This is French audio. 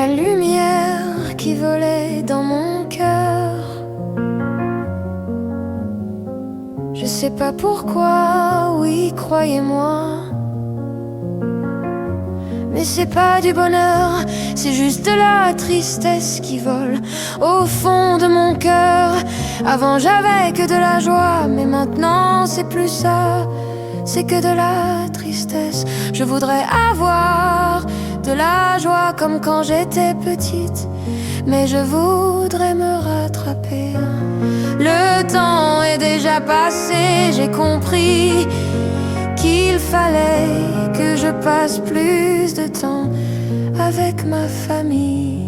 la lumière qui volait dans mon cœur. Je sais pas pourquoi, oui, croyez-moi, mais c'est pas du bonheur, c'est juste de la tristesse qui vole au fond de mon cœur. Avant j'avais que de la joie, mais maintenant c'est plus ça, c'est que de la tristesse. Je voudrais avoir de la joie comme quand j'étais petite, mais je voudrais me rattraper. Le temps est déjà passé, j'ai compris qu'il fallait que je passe plus de temps avec ma famille.